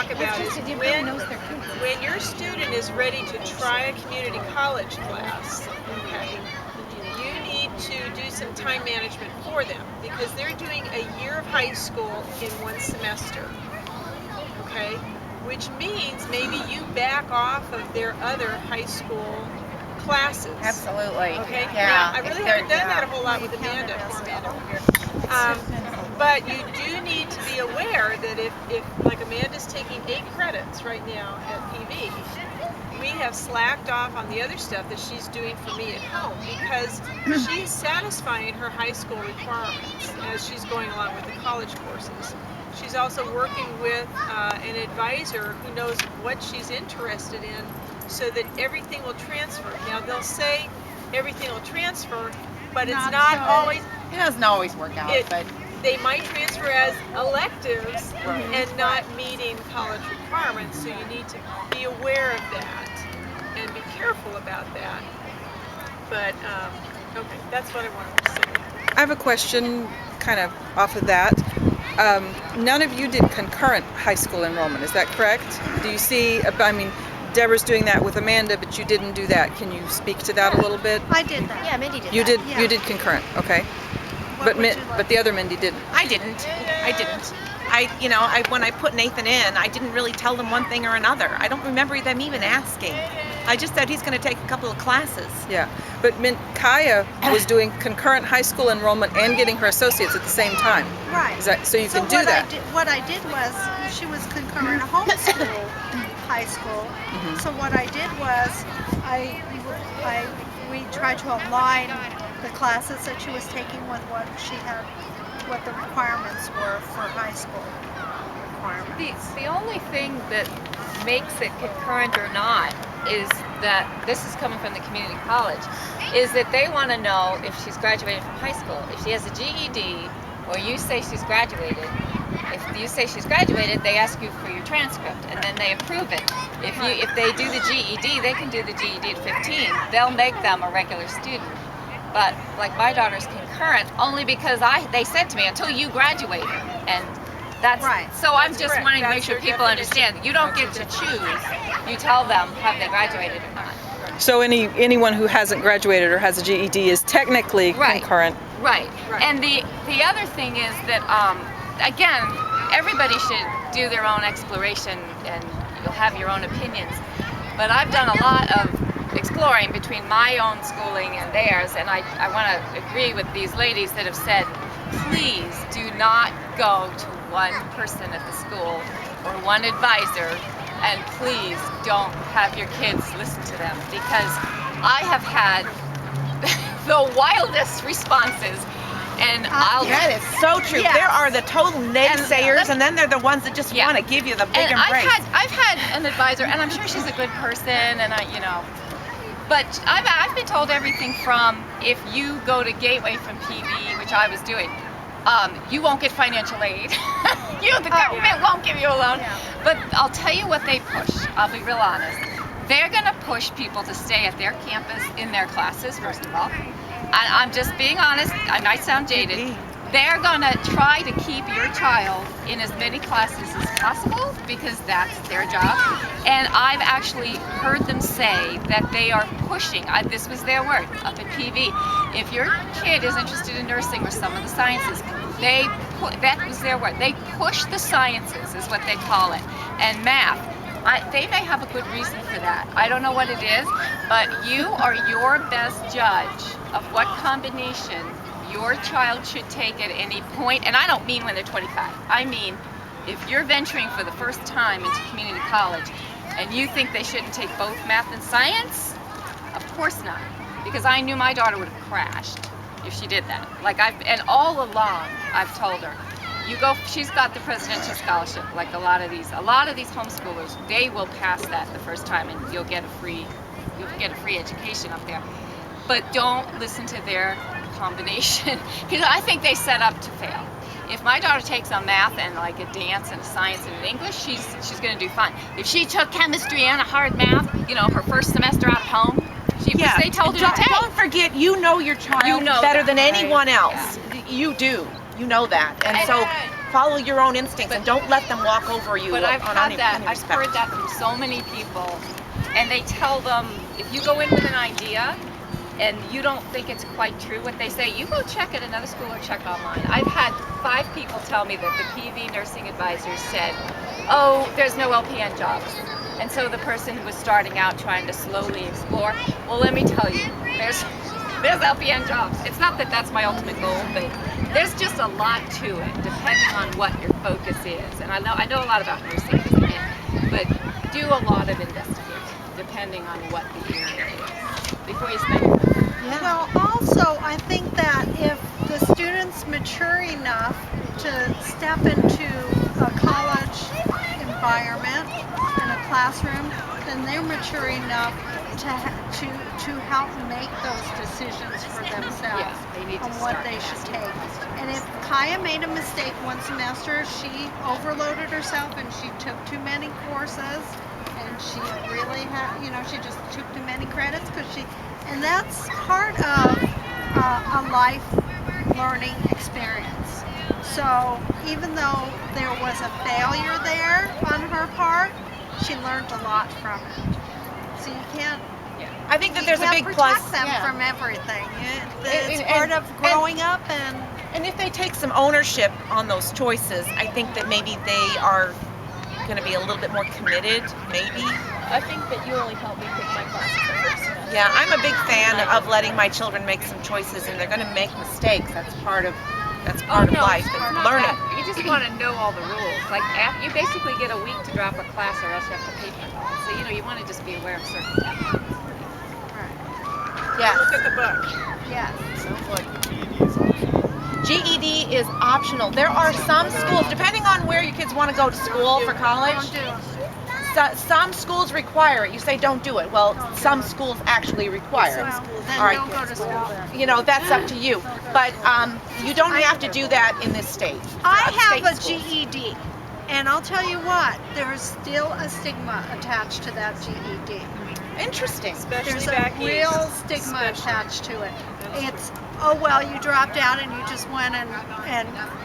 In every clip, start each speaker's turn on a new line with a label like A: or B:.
A: talk about is when your student is ready to try a community college class, okay, you need to do some time management for them because they're doing a year of high school in one semester, okay, which means maybe you back off of their other high school classes.
B: Absolutely.
A: Okay.
B: Yeah.
A: Now, I really haven't done that a whole lot with Amanda. But you do need to be aware that if like Amanda's taking 8 credits right now at PV, we have slacked off on the other stuff that she's doing for me at home because she's satisfying her high school requirements as she's going along with the college courses. She's also working with an advisor who knows what she's interested in so that everything will transfer. Now they'll say everything will transfer, but it's not always.
B: It doesn't always work out, but
A: they might transfer as electives and not meeting college requirements, so you need to be aware of that and be careful about that. But, okay, that's what I wanted to say.
C: I have a question kind of off of that. None of you did concurrent high school enrollment, is that correct? Do you see, I mean, Deborah's doing that with Amanda, but you didn't do that. Can you speak to that a little bit?
D: I did that.
E: Yeah, Mindy did
C: You
E: that.
C: did.
D: Yeah.
C: You did concurrent, okay. But the other Mindy didn't.
B: I didn't. When I put Nathan in, I didn't really tell them one thing or another. I don't remember them even asking. I just said he's going to take a couple of classes.
C: Yeah, but Kaya was doing concurrent high school enrollment and getting her associates at the same time.
D: Right.
C: Is that, so you can do
D: what
C: that?
D: What I did was, she was concurrent homeschool high school. So what I did was, we tried to align the classes that she was taking with what she had, what the requirements were for high school requirements.
E: The only thing that makes it concurrent or not is that, this is coming from the community college, is that they want to know if she's graduated from high school. If she has a GED, or you say she's graduated, if you say she's graduated, they ask you for your transcript, and then they approve it. If they do the GED, they can do the GED at 15. They'll make them a regular student. But like my daughter's concurrent, only because they said to me, until you graduate, and that's
D: right.
E: So I'm just wanting to make sure people understand you don't get to choose. You tell them have they graduated or not.
C: So anyone who hasn't graduated or has a GED is technically concurrent.
E: Right. And the other thing is that again, everybody should do their own exploration, and you'll have your own opinions. But I've done a lot of exploring between my own schooling and theirs, and I want to agree with these ladies that have said, please do not go to one person at the school or one advisor, and please don't have your kids listen to them, because I have had the wildest responses. And
B: that is so true.
D: Yes.
B: There are the total naysayers, and then they're the ones that just want to give you the big embrace.
E: I've had an advisor, and I'm sure she's a good person, and but I've been told everything from, if you go to Gateway from PV, which I was doing, you won't get financial aid. The government won't give you a loan. Yeah. But I'll tell you what they push. I'll be real honest. They're going to push people to stay at their campus in their classes, first of all. I'm just being honest, I might sound jaded. They're going to try to keep your child in as many classes as possible because that's their job. And I've actually heard them say that they are pushing, this was their word, up at PV. If your kid is interested in nursing or some of the sciences, that was their word. They push the sciences, is what they call it, and math. They may have a good reason for that. I don't know what it is, but you are your best judge of what combination your child should take at any point. And I don't mean when they're 25. I mean, if you're venturing for the first time into community college and you think they shouldn't take both math and science, of course not. Because I knew my daughter would have crashed if she did that. And all along, I've told her, she's got the presidential scholarship, like a lot of these homeschoolers, they will pass that the first time, and you'll get a free education up there. But don't listen to their combination, because I think they set up to fail. If my daughter takes a math and like a dance and a science and an English, she's going to do fine. If she took chemistry and a hard math, her first semester out of home, they told her to take.
B: Don't forget, you know your child better than anyone else. You do. You know that. And so Follow your own instincts and don't let them walk over you
E: But I've
B: on
E: had
B: any,
E: that.
B: any
E: I've
B: respect.
E: heard that from so many people, and they tell them if you go in with an idea and you don't think it's quite true what they say, you go check at another school or check online. I've had 5 people tell me that the PV nursing advisors said, "Oh, there's no LPN jobs." And so the person who was starting out trying to slowly explore, well, let me tell you, there's LPN jobs. It's not that that's my ultimate goal, but there's just a lot to it, depending on what your focus is. And I know a lot about nursing, but do a lot of investigating, depending on what the area is, before you spend your money.
D: Well, also, I think that if the students mature enough to step into a college environment in a classroom, then they're mature enough to help make those decisions for themselves
E: Yeah, they need to
D: on what
E: start
D: they should
E: asking
D: take.
E: questions.
D: And if Kaya made a mistake one semester, she overloaded herself and she took too many courses, and she really had, she just took too many credits and that's part of a life learning experience. So even though there was a failure there on her part, she learned a lot from it. So you can't
B: I think that there's a big
D: protect
B: plus.
D: them
B: Yeah.
D: from everything. It's
B: And-
D: part of growing up,
B: And if they take some ownership on those choices, I think that maybe they are going to be a little bit more committed, maybe.
F: I think that you only helped me pick my classes the first semester.
B: Yeah, I'm a big fan of letting my children make some choices, and they're going to make mistakes. That's part of life
E: It's
B: and
E: not
B: learning.
E: that. You just want to know all the rules. Like you basically get a week to drop a class, or else you have to pay for it all. So you want to just be aware of certain techniques.
B: Yes.
A: Look at the book.
D: yes.
G: Sounds like the GED is optional.
B: GED is optional. There are some schools, depending on where your kids want to go to school for college,
D: Don't do it.
B: some schools require it. You say don't do it. Well, some schools actually require it.
D: Well, then
B: All right.
D: don't go to school then.
B: You know, that's up to you. But you don't have to do that in this state.
D: I have a
B: State schools.
D: GED, and I'll tell you what, there's still a stigma attached to that GED.
B: Interesting.
A: Especially
D: There's a
A: back
D: real
A: east.
D: stigma
A: Especially.
D: attached to it. It's, oh well, you dropped out and you just went and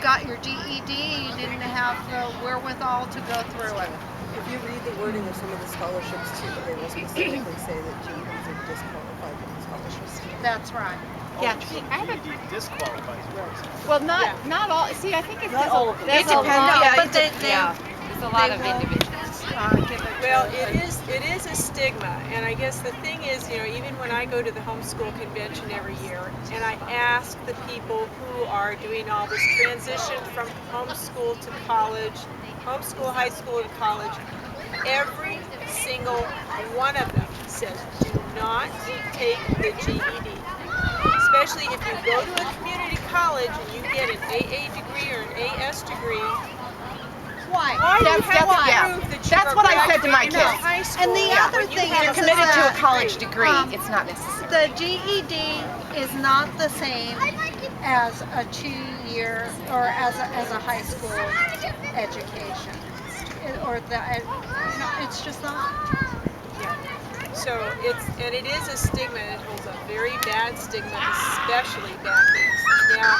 D: got your GED, you didn't have the wherewithal to go through it.
H: If you read the wording of some of the scholarships too, they will specifically say that GEDs are disqualified from scholarships.
D: That's right.
B: Yeah.
G: GED disqualifies you.
E: Well, not all. See, I think it's
H: Not all of them.
B: It depends. Yeah,
D: but
B: it
D: they,
E: there's a lot
D: they
E: of
D: will,
E: individuals.
D: give it
A: Well,
D: to
A: it is a stigma, and I guess the thing is, even when I go to the homeschool convention every year, and I ask the people who are doing all this transition from homeschool to college, homeschool, high school to college, every single one of them says, do not take the GED. Especially if you go to a community college and you get an AA degree or an AS degree.
D: Why?
A: Why do you
B: That's-
A: have
B: that's-
A: to
B: yeah.
A: prove that you
B: That's
A: are
B: what I said to my
A: graduating from
B: kids.
A: high school?
D: And the
B: Yeah.
D: other
A: when you
D: thing
A: have
B: You're
D: is
B: committed to a
D: that
B: college degree.
D: um,
B: It's not necessary.
D: the GED is not the same as a 2-year or as a high school education. It's just not.
A: So it is a stigma, and it holds a very bad stigma, especially back east. Now,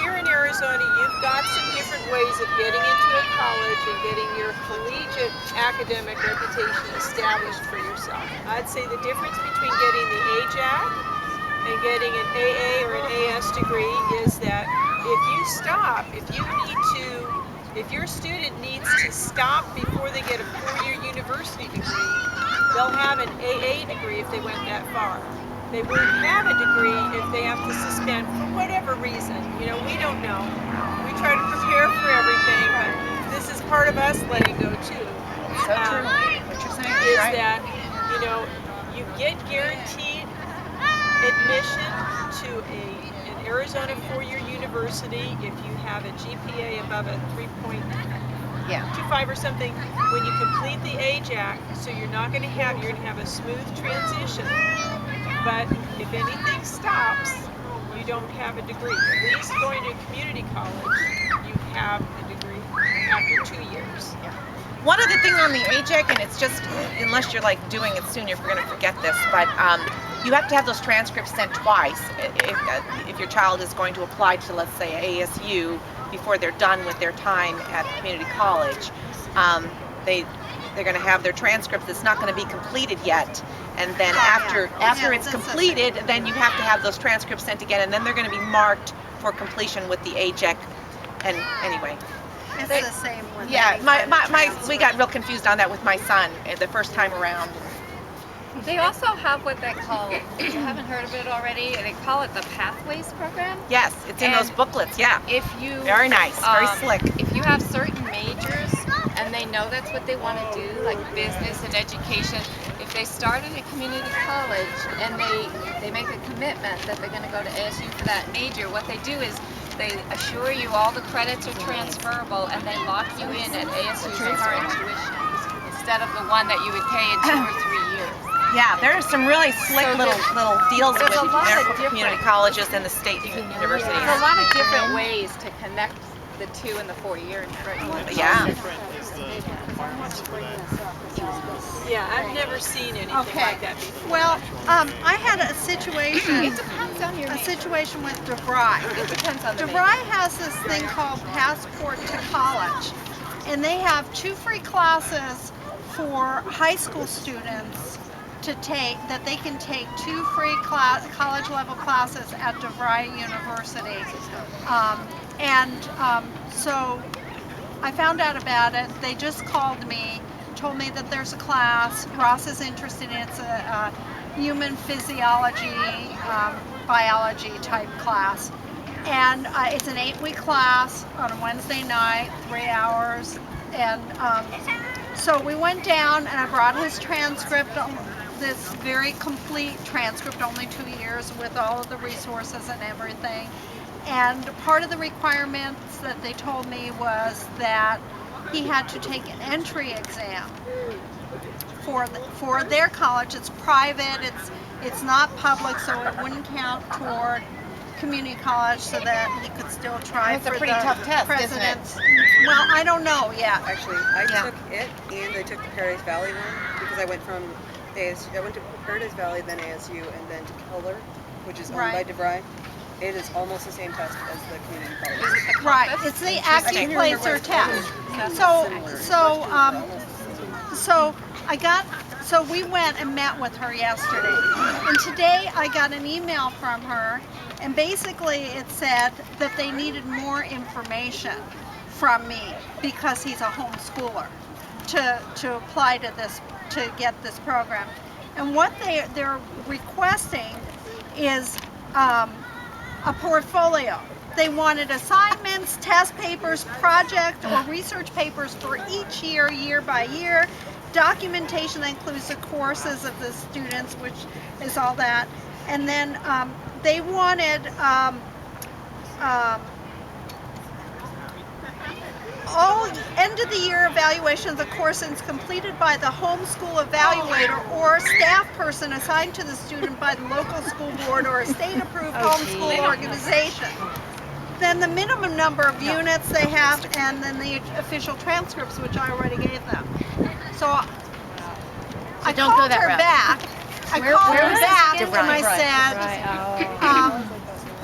A: here in Arizona, you've got some different ways of getting into a college and getting your collegiate academic reputation established for yourself. I'd say the difference between getting the AJAC and getting an AA or an AS degree is that if your student needs to stop before they get a 4-year university degree, they'll have an AA degree if they went that far. They wouldn't have a degree if they have to suspend for whatever reason. We don't know. We try to prepare for everything, but this is part of us letting go too.
B: So true. What you're saying
A: Is
B: is right.
A: that, you get guaranteed admission to an Arizona 4-year university if you have a GPA above a 3.25
B: Yeah.
A: or something when you complete the AJAC, so you're going to have a smooth transition. But if anything stops, you don't have a degree. At least going to community college, you have a degree after 2 years.
B: One other thing on the AJAC, and it's just, unless you're like doing it soon, you're going to forget this, but you have to have those transcripts sent twice. If your child is going to apply to, let's say, ASU, you before they're done with their time at community college. They're going to have their transcripts. It's not going to be completed yet, and then after it's completed, then you have to have those transcripts sent again, and then they're going to be marked for completion with the AJEC. And anyway,
D: It's the same one.
B: yeah, we got real confused on that with my son the first time around.
E: They also have what they call, you haven't heard of it already, they call it the Pathways program.
B: Yes, it's in those booklets, yeah.
E: If you
B: Very nice, very slick.
E: If you have certain majors and they know that's what they want to do, like business and education, if they start at a community college and they make a commitment that they're going to go to ASU for that major, what they do is they assure you all the credits are transferable and they lock you in at ASU's current tuition instead of the one that you would pay in 2 or 3 years.
B: Yeah, there are some really slick little deals with
E: a lot of
B: community colleges and the state universities.
E: There's a lot of different ways to connect the 2 and the 4 years.
B: Yeah.
G: Different is the requirements for that.
A: Yeah, I've never seen anything like that before.
D: Well, I had a situation.
E: It depends on your
D: A
E: major.
D: situation with DeVry.
E: It depends on the
D: DeVry has this thing called Passport to College, and they have 2 free classes for high school students to take, that they can take 2 free college level classes at DeVry University. So I found out about it. They just called me, told me that there's a class Ross is interested in. It's a human physiology, biology type class. And it's an 8-week class on a Wednesday night, 3 hours. And so we went down and I brought his transcript, this very complete transcript, only 2 years with all of the resources and everything. And part of the requirements that they told me was that he had to take an entry exam for their college. It's private, it's not public, so it wouldn't count toward community college, so that he could still try
B: It's a
D: for
B: pretty
D: the
B: tough test, isn't it?
D: president's. Well, I don't know yet.
H: Actually, I
B: Yeah.
H: took it and I took the Paradise Valley one because I went from ASU. I went to Paradise Valley, then ASU, and then to Keller, which is owned by
D: Right.
H: DeVry. It is almost the same test as the community college.
D: Right, it's the active placer test. So we went and met with her yesterday, and today I got an email from her, and basically it said that they needed more information from me because he's a homeschooler to apply to this, to get this program. And what they're requesting is a portfolio. They wanted assignments, test papers, project or research papers for each year, year by year, documentation that includes the courses of the students, which is all that, and then they wanted all end of the year evaluations of courses completed by the homeschool evaluator or staff person assigned to the student by the local school board or a state approved homeschool organization. Then the minimum number of units they have, and then the official transcripts, which I already gave them. So I
F: don't go
D: called
F: that
D: her
F: route.
D: back. I called her back and I said,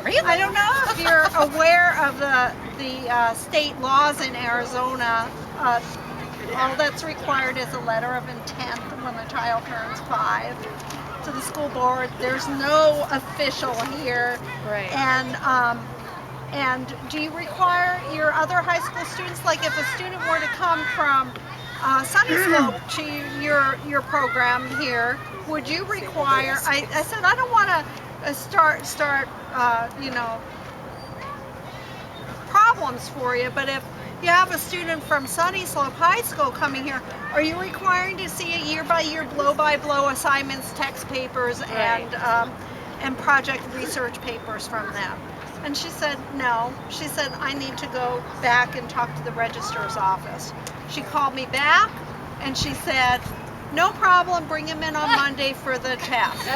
B: Really?
D: I don't know if you're aware of the state laws in Arizona. All that's required is a letter of intent when the child turns 5 to the school board. There's no official here.
F: Right.
D: And do you require your other high school students, like if a student were to come from Sunny Slope to your program here, would you require, I said I don't want to start problems for you, but if you have a student from Sunny Slope High School coming here, are you requiring to see a year-by-year, blow-by-blow assignments, text papers, and project research papers from them? And she said, no. She said, I need to go back and talk to the registrar's office. She called me back and she said, no problem, bring him in on Monday for the test.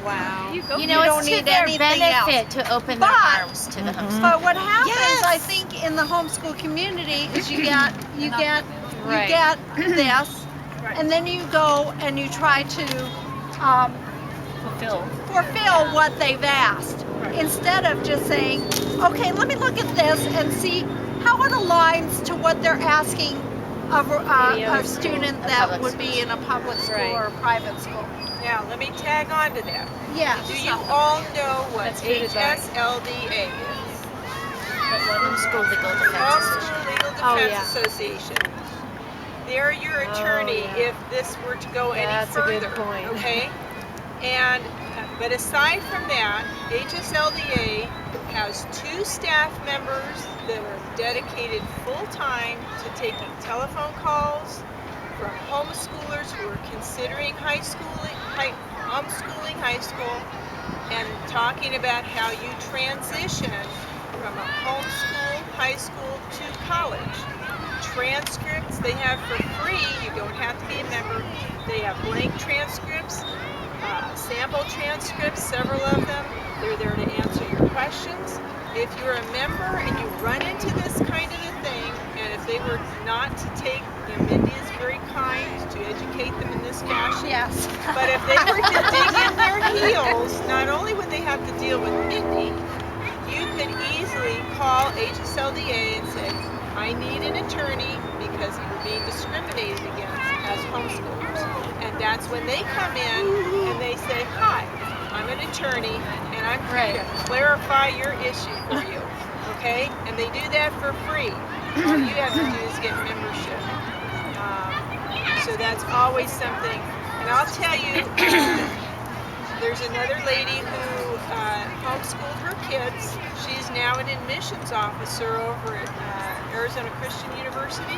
F: Wow.
D: You
F: know,
D: don't
F: it's to
D: need
F: their
D: anything
F: benefit to open their
D: But-
F: arms to the homeschool.
D: But what happens,
B: Yes.
D: I think, in the homeschool community is you get
F: Right.
D: this, and then you go and you try to fulfill what they've asked, instead of just saying, okay, let me look at this and see how it aligns to what they're asking of a student that would be in a public school
F: Right.
D: or a private school.
A: Now, let me tag on to that.
D: Yeah.
A: Do you all know what
F: That's good advice.
A: HSLDA is?
F: Homeschool Legal Defense Association.
A: Homeschool Legal Defense
F: Oh, yeah.
A: Association. They're your attorney
F: yeah.
A: if this were to go any
F: That's a
A: further.
F: good point.
A: Okay? And but aside from that, HSLDA has 2 staff members that are dedicated full time to taking telephone calls from homeschoolers who are considering homeschooling high school and talking about how you transition from a homeschool high school to college. Transcripts they have for free. You don't have to be a member. They have blank transcripts, sample transcripts, several of them. They're there to answer your questions. If you're a member and you run into this kind of a thing, and if they were not to take, Mindy is very kind to educate them in this fashion.
D: Yes.
A: But if they were to dig in their heels, not only would they have to deal with Mindy, you could easily call HSLDA and say, I need an attorney because you're being discriminated against as homeschoolers. And that's when they come in and they say, hi, I'm an attorney and I'm here to clarify your issue for you. Okay? And they do that for free. All you have to do is get membership. So that's always something. And I'll tell you, there's another lady who homeschooled her kids. She's now an admissions officer over at Arizona Christian University,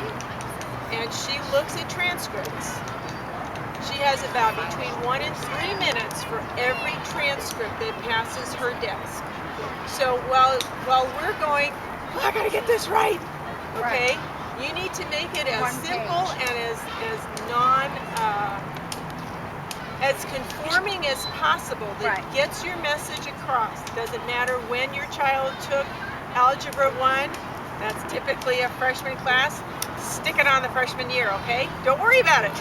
A: and she looks at transcripts. She has about between 1 and 3 minutes for every transcript that passes her desk. So while we're going, oh, I gotta get this right, okay? You need to make it as simple and as as conforming as possible that gets your message across. Doesn't matter when your child took Algebra 1, that's typically a freshman class, stick it on the freshman year, okay? Don't worry about it.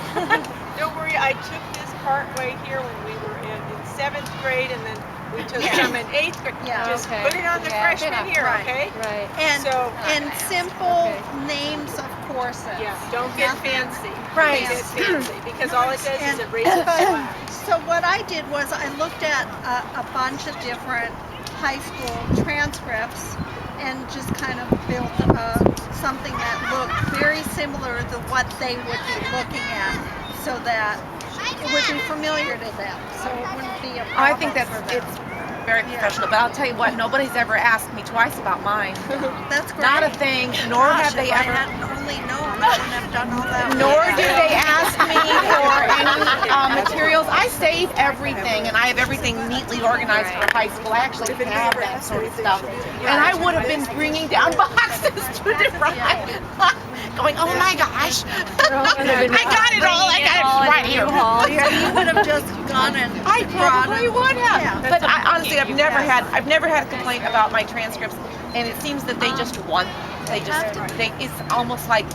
A: Don't worry, I took this part way here when we were in 7th grade, and then we took some in 8th grade. Just put it on the freshman year, okay?
F: Right.
D: And
A: So,
D: and simple names of courses.
A: yeah, don't get fancy.
D: Right.
A: Don't get fancy, because all it does is
D: And-
A: erase the flag.
D: So what I did was I looked at a bunch of different high school transcripts and just kind of built something that looked very similar to what they would be looking at, so that it would be familiar to them, so it wouldn't be a problem.
B: I think
D: for them.
B: it's very professional, but I'll tell you what, nobody's ever asked me twice about mine.
D: That's great.
B: Not a thing, nor have they
D: If I
B: ever.
D: hadn't only known, I wouldn't have done all that.
B: Nor did they ask me for any materials. I save everything, and I have everything neatly organized for high school. I actually have that sort of stuff. And I would have been bringing down boxes to divide, going, oh my gosh, I got it all, I got it right here.
D: You would have just gone and
B: I probably would have.
D: Yeah.
B: But I, honestly, I've never had a complaint about my transcripts, and it seems that they just want, it's almost like,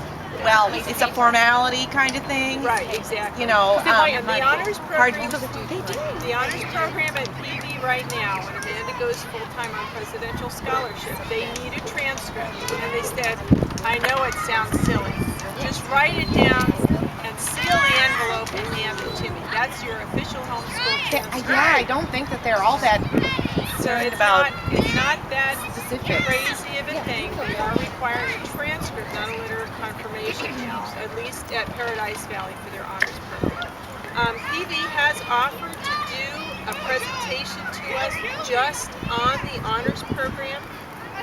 B: well, it's a formality kind of thing.
A: Right, exactly.
B: You know,
A: And the honors
B: hard
A: program,
B: to do.
A: the honors program at PV right now, when Amanda goes full-time on presidential scholarship, they need a transcript. And they said, I know it sounds silly. Just write it down and seal the envelope and hand it to me. That's your official homeschool transcript.
B: Yeah, I don't think that they're all that
A: So
B: concerned
A: it's
B: about
A: not that
B: specifics.
A: crazy of a thing. They are requiring a transcript, not a letter of confirmation now, at least at Paradise Valley for their honors program. PV has offered to do a presentation to us just on the honors program.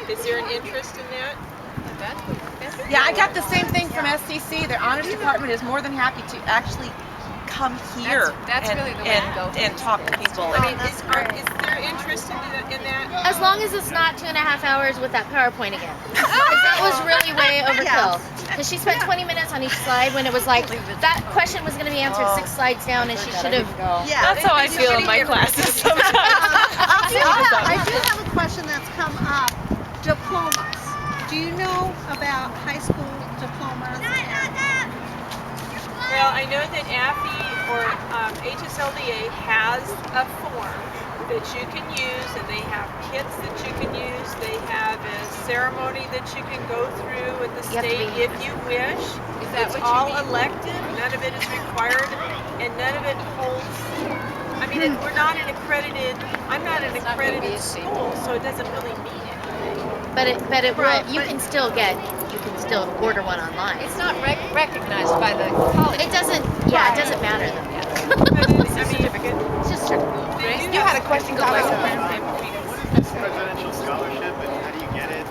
A: Is there an interest in that?
B: Yeah, I got the same thing from SCC. Their honors department is more than happy to actually come here
E: That's
B: and,
E: really the way to
B: and,
E: go.
B: and talk to people.
A: I mean, is there interest in that?
F: As long as it's not 2.5 hours with that PowerPoint again. Because that was really way overkill. Because she spent 20 minutes on each slide when it was like, that question was going to be answered 6 slides down and she should have.
D: Yeah.
F: That's how I feel in my classes sometimes.
D: I do have a question that's come up. Diplomas. Do you know about high school diplomas?
A: Well, I know that AFI or HSLDA has a form that you can use, and they have kits that you can use. They have a ceremony that you can go through with the
F: You have to
A: state
F: be-
A: if you wish.
E: Is that
A: It's
E: what you
A: all
E: mean?
A: elective. None of it is required, and none of it holds. I mean, we're not an accredited. I'm not an
E: It's not gonna be
A: accredited
E: a state.
A: school, so it doesn't really mean anything.
F: But it will.
D: Right,
F: You
D: but-
F: can still order one online.
E: It's not recognized by the college.
F: It doesn't. Yeah, it doesn't matter though.
A: But it, I mean,
F: It's just certificate.
A: they do
B: You had
A: have
B: a question,
A: special
B: Thomas?
A: programs.
I: What is this presidential scholarship and how do you get it?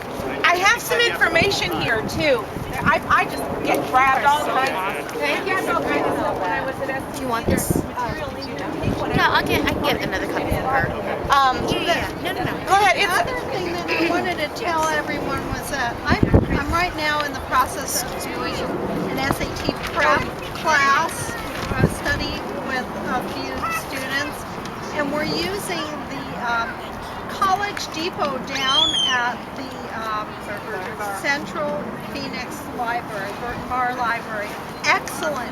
B: I have some information here too. I just get grabbed all the time.
E: Thank you for bringing all that.
F: Do you want this? Yeah, I can get another copy for her. No.
B: Go ahead.
D: The other thing that I wanted to tell everyone was that I'm right now in the process of doing an SAT prep class, study with a few students, and we're using the College Depot down at the Central Phoenix Library, Burton Bar Library. Excellent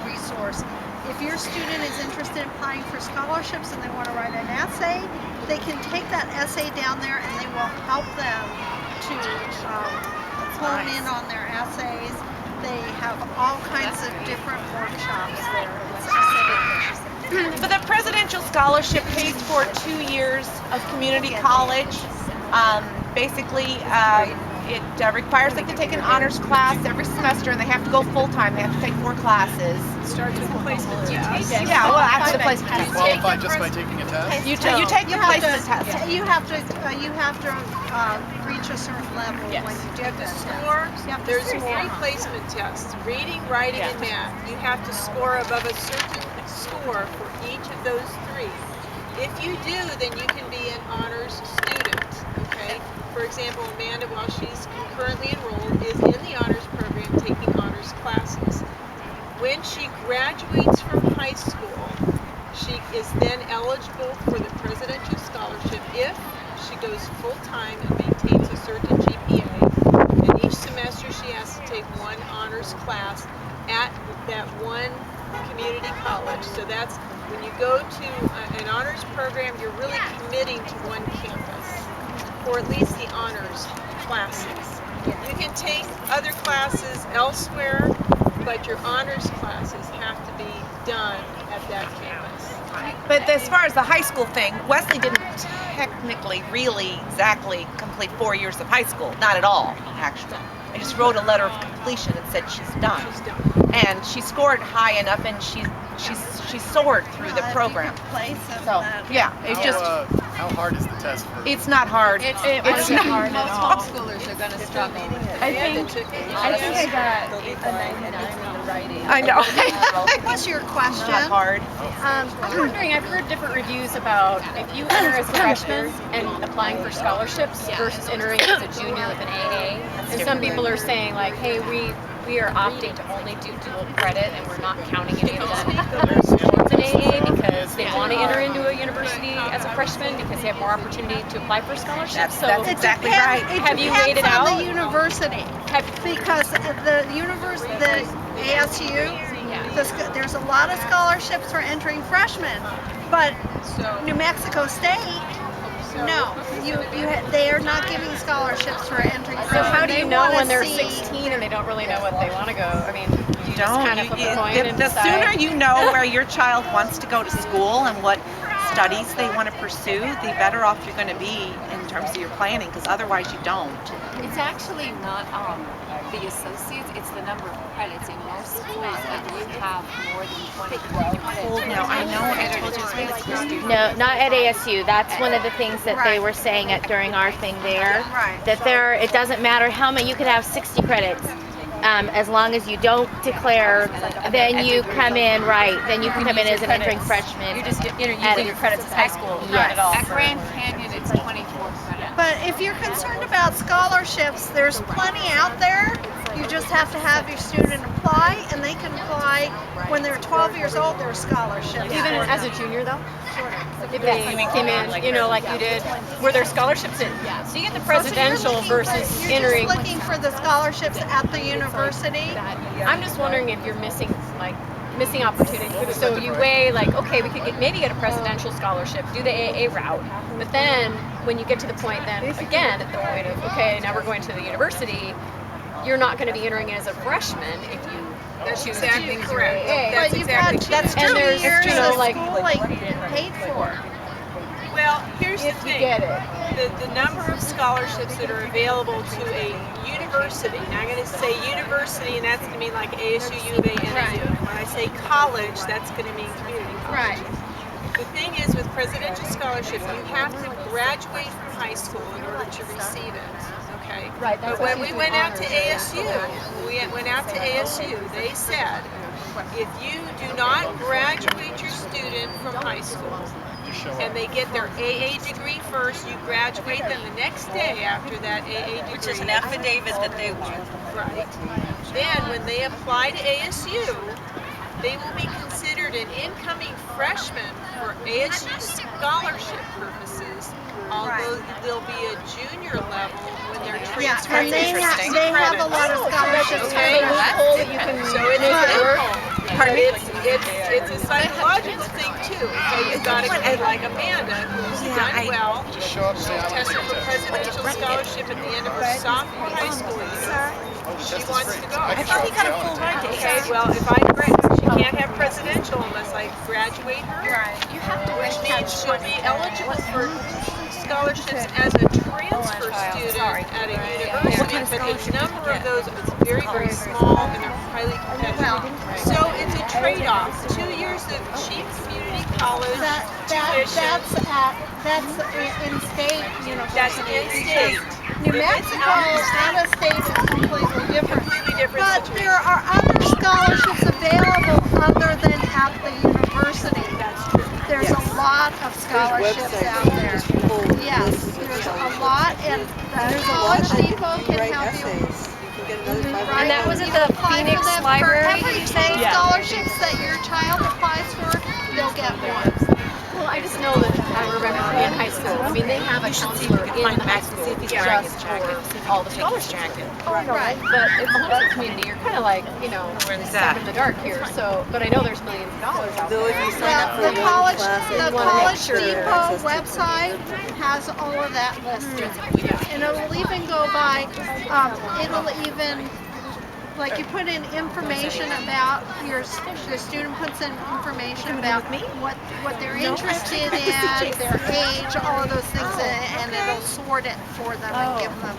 D: resource. If your student is interested in applying for scholarships and they want to write an essay, they can take that essay down there and they will help them to hone in on their essays. They have all kinds of different workshops there.
B: But the presidential scholarship pays for 2 years of community college. Basically, it requires them to take an honors class every semester, and they have to go full time. They have to take 4 classes.
A: Starts with placement test.
B: Yeah, well, after the placement
I: Do you
B: test.
I: qualify just by taking a test?
B: You take the placement test.
D: You have to reach a certain level when you do
A: You have to
D: that.
A: score.
D: You have to
A: There's
D: score.
A: 3 placement tests: reading, writing, and math. You have to score above a certain score for each of those 3. If you do, then you can be an honors student. Okay. For example, Amanda, while she's concurrently enrolled, is in the honors program taking honors classes. When she graduates from high school, she is then eligible for the presidential scholarship if she goes full time and maintains a certain GPA. And each semester she has to take 1 honors class at that one community college. So that's when you go to an honors program, you're really committing to one campus, or at least the honors classes. You can take other classes elsewhere, but your honors classes have to be done at that campus.
B: But as far as the high school thing, Wesley didn't technically really exactly complete 4 years of high school. Not at all, actually. I just wrote a letter of completion and said she's done.
A: She's done.
B: And she scored high enough, and she soared through the program. So yeah, it just
I: How hard is the test for?
B: it's not hard.
E: It's
B: not
E: hard at all.
B: Most
E: Schoolers are going to struggle.
A: I think
E: I got a 99 in the writing.
B: I know.
D: What's your
B: It's
D: question?
B: not hard.
J: I'm wondering, I've heard different reviews about if you enter as a freshman and applying for scholarships versus entering as a junior with an AA. And some people are saying like, hey, we are opting to only do dual credit and we're not counting any of them towards an AA because they want to enter into a university as a freshman because they have more opportunity to apply for scholarships.
B: That's
D: It
B: exactly
D: depends-
B: right.
D: It
J: Have you
D: depends
J: weighed it
D: on
J: out?
D: the university, because the university, the ASU, there's a lot of scholarships for entering freshmen, but New Mexico State, no, they are not giving scholarships for entering freshmen.
J: So how do
D: They
J: you know
D: wanna
J: when they're
D: see-
J: 16 and they don't really know what they want to go? I mean, you just
B: Don't.
J: kind of flip a coin and
B: The
J: decide.
B: sooner you know where your child wants to go to school and what studies they want to pursue, the better off you're going to be in terms of your planning, because otherwise you don't.
E: It's actually not the associates, it's the number of credits in most schools. If you have more than 20 credits.
B: No, I know. I told you it's really cool.
F: No, not at ASU. That's one of the things that they were saying during our thing there.
D: Right.
F: That it doesn't matter how many, you could have 60 credits. As long as you don't declare, then you come in, then you can come in as an entering freshman.
J: You're just
F: at
J: using your credits as high school,
F: Yes.
J: not at all.
E: At Grand Canyon, it's 24 credits.
D: But if you're concerned about scholarships, there's plenty out there. You just have to have your student apply, and they can apply when they're 12 years old. There's scholarships.
J: Even as a junior, though? If they came in, you know, like you did, were there scholarships in? So you get the presidential versus
D: You're
J: entering.
D: just looking for the scholarships at the university.
J: I'm just wondering if you're missing, like, missing opportunity. So you weigh like, okay, we could maybe get a presidential scholarship, do the AA route, but then when you get to the point, then again at the point of, okay, now we're going to the university, you're not going to be entering as a freshman if you
A: That's
J: choose
A: exactly
J: to use
A: correct.
J: your AA.
A: That's
D: But you've
A: exactly
D: got
A: correct.
D: two
J: there's,
D: years
J: you know,
D: of
J: like-
D: schooling paid for.
A: Well, here's
J: If
A: the
J: you
A: thing.
J: get it.
A: The number of scholarships that are available to a university, and I'm going to say university, and that's going to mean like ASU, U of A, NAU. When I say college, that's going to mean community college.
D: Right.
A: The thing is, with presidential scholarship, you have to graduate from high school in order to receive it. Okay.
J: Right, that's
A: But
J: what
A: when we
J: she's
A: went
J: doing
A: out to
J: honors.
A: ASU, they said, if you do not graduate your student from high school, and they get their AA degree first, you graduate them the next day after that AA degree.
B: Which is an affidavit that they want.
A: Right. Then when they apply to ASU, they will be considered an incoming freshman for ASU scholarship purposes, although they'll be a junior level when they're
D: Yeah,
A: transferring
D: and they have,
A: to
D: they have a
A: credits.
D: lot of scholarships.
A: Okay.
J: Kind of a loophole that you can
A: So it's
J: make
A: a
J: it work.
A: loophole. But it's a psychological thing too. Okay, you've got to be like Amanda, who's done well. She tested for presidential scholarship at the end of her sophomore high school year. She wants to go.
B: I thought he got a full ride to
A: Okay,
B: ASU.
A: well, if she can't have presidential unless I graduate her.
D: You have to
A: Which means she'll be eligible for scholarships as a transfer student at a university, but a number of those, it's very, very small and they're highly competitive. So it's a trade-off. 2 years of cheap community college tuition.
D: That's in state university.
A: That's in state.
D: New Mexico, out of state is completely different.
A: Completely different
D: But
A: situation.
D: there are other scholarships available other than at the university.
A: That's true.
D: There's a lot of scholarships out there. Yes, there's a lot, and the College Depot can help you.
H: You can get another $500.
F: And that was at
D: You
F: the
D: apply for
F: Phoenix
D: them
F: Library,
D: For every
F: did you say?
D: 10 scholarships that your child applies for, they'll get one.
J: Well, I just know that I remember in high school. I mean, they have a counselor in the high school just for all the scholarships. Oh, no,
D: Right.
J: but in the homeschool community, you're kind of like, you know, stuck in the dark here. So, but I know there's millions of dollars out
H: Though if
J: there.
H: you sign up
D: Well,
H: for
D: the
H: one
D: College,
H: class,
D: the
H: you wanna make
D: College
H: sure you have
D: Depot
H: access to it.
D: website has all of that listed. And it'll even go by, it'll even, like you put in information about your student puts in information about what they're interested in, their age, all of those things, and it'll sort it for them and give them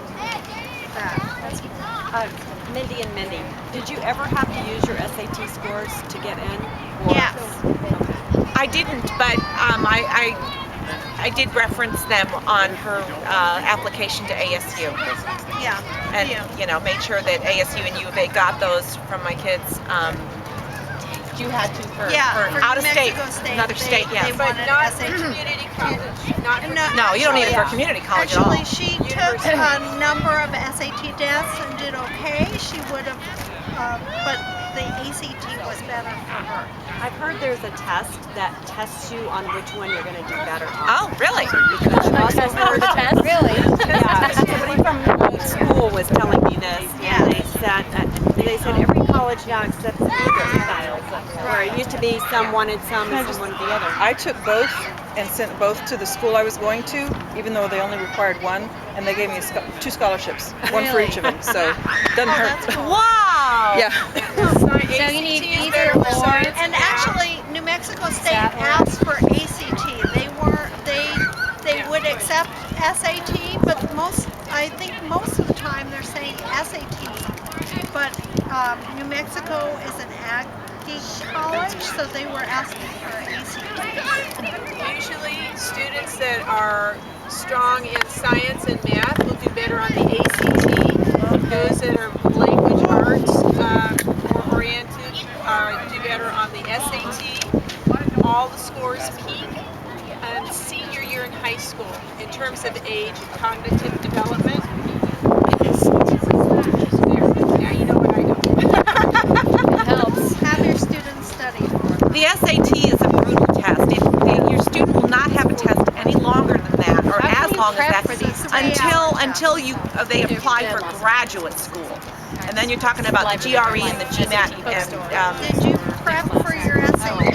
D: that.
G: Mindy and Mindy, did you ever have to use your SAT scores to get in?
D: Yes.
B: I didn't, but I did reference them on her application to ASU.
D: Yeah.
B: And, you know, made sure that ASU and U of A got those from my kids. You had to for out of
D: New
B: state,
D: Mexico State,
B: another state, yes.
A: But not for community college. Not for
B: No, you don't need it for community college at all.
D: Actually, she took a number of SAT tests and did okay. She would have, but the ACT was better for her.
G: I've heard there's a test that tests you on which one you're going to do better on.
B: Oh, really?
G: I've also heard
F: the test? Really?
G: Yeah, somebody from school was telling me this.
D: Yeah.
G: And they said every college now accepts either styles. Where it used to be some wanted some and some wanted the other.
C: I took both and sent both to the school I was going to, even though they only required one, and they gave me 2 scholarships, one for each of them. So it doesn't hurt.
D: That's cool.
B: Wow!
C: Yeah.
F: So you need either or.
D: And actually, New Mexico State asked for ACT. They would accept SAT, but I think most of the time they're saying SAT. But New Mexico is an ag college, so they were asking for ACT.
A: Usually, students that are strong in science and math will do better on the ACT. Those that are language arts or oriented do better on the SAT. All the scores peak in senior year in high school in terms of age and cognitive development. Now you know what I know.
F: It helps.
D: Have your students study.
B: The SAT is a brutal test. Your student will not have a test any longer than that, or
F: How can
B: as
F: you
B: long as
F: prep
B: that,
F: for these
B: until they apply for graduate school. And And then you're talking about the GRE and the GMAT. And,
D: Did you prep for your SAT?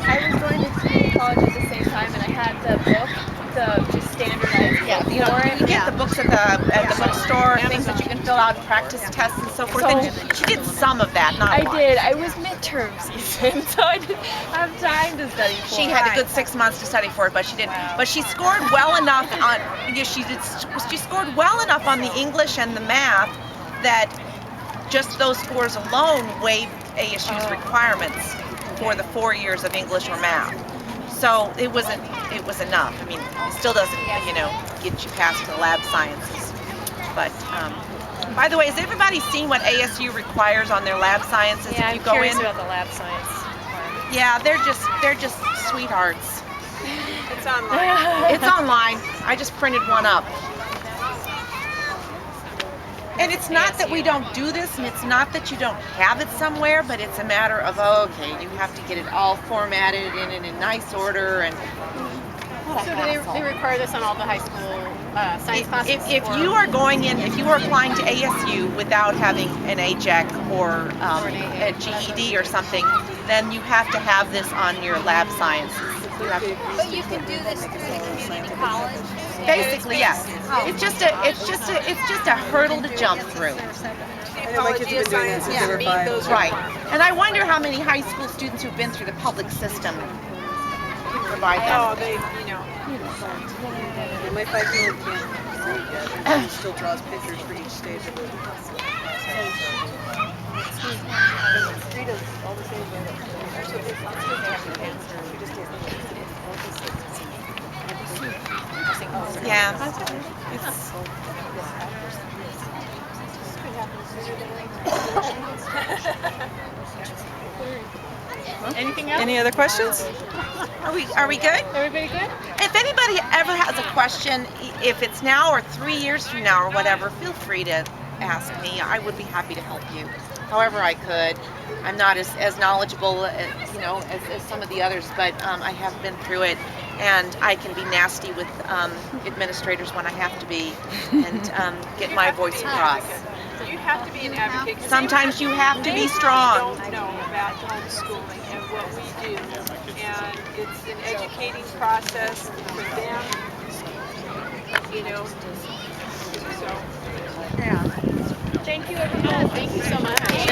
J: I was going to community college at the same time, and I had the book, the just standardized book
B: you know,
J: for it.
B: you get the books at the bookstore, things that you can fill out, practice tests and so forth. And she did some of that, not a lot.
J: I did. I was midterm season, so I didn't have time to study for
B: She
J: it.
B: had a good 6 months to study for it, but she didn't. But she scored well enough on. She scored well enough on the English and the math that just those scores alone waived ASU's requirements for the 4 years of English or math. So it was enough. I mean, it still doesn't, get you past the lab sciences. But by the way, has everybody seen what ASU requires on their lab sciences?
J: Yeah,
B: if you
J: I'm
B: go
J: curious
B: in?
J: about the lab science requirements.
B: Yeah, they're just sweethearts.
A: It's online.
B: It's online. I just printed one up. And it's not that we don't do this, and it's not that you don't have it somewhere, but it's a matter of, okay, you have to get it all formatted and in a nice order, and what a
J: So do
B: hassle.
J: they require this on all the high school science classes?
B: If you are going in, if you are applying to ASU without having an AJEC or a GED or something, then you have to have this on your lab sciences.
K: But you can do this through the community college.
B: Basically, yes. It's just a hurdle to jump through.
H: I know my kids have been doing that since they were 5.
B: Right. And I wonder how many high school students who've been through the public system provide
A: Oh,
B: them.
A: they,
H: And my 5-year-old can't read yet, and he still draws pictures for each stage of it. He does all the same
B: Yeah.
J: Anything else?
C: Any other questions?
B: Are we good?
J: Everybody good?
B: If anybody ever has a question, if it's now or 3 years from now or whatever, feel free to ask me. I would be happy to help you however I could. I'm not as knowledgeable as some of the others, but I have been through it, and I can be nasty with administrators when I have to be, and get my voice across.
A: you have to be an advocate. 'Cause
B: Sometimes you have to be strong.
A: They don't know about homeschooling and what we do, and it's an educating process for them. So.
J: Thank you, everyone. Thank you so much.